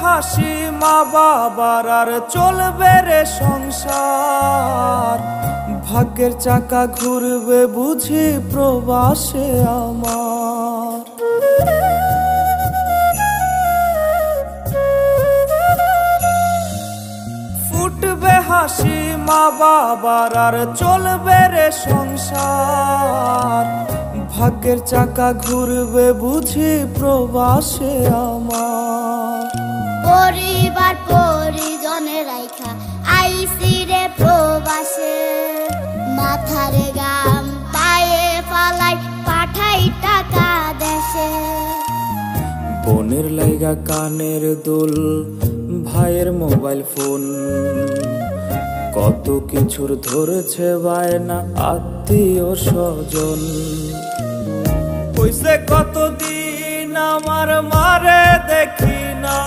হাসি মা বাবার আর চলবে রে সংসার, ভাগ্যের চাকা ঘুরবে বুঝি প্রবাসে আমার। ফুটবে হাসি মা বাবার আর চলবে রে সংসার, ভাগ্যের চাকা ঘুরবে বুঝি প্রবাসে আমার। পরিবার পরিজনের রাইখা আইসি রে প্রবাসে, মাথারে গাম পায়ে ফালাই পাঠাই টাকা দেশে। বোনের লাইগা কানের দুল, ভাইয়ের মোবাইল ফোন, কত কিছুর ধরেছে বায়না আত্মীয় স্বজন। কইছে কতদিন আমার মারে দেখি না।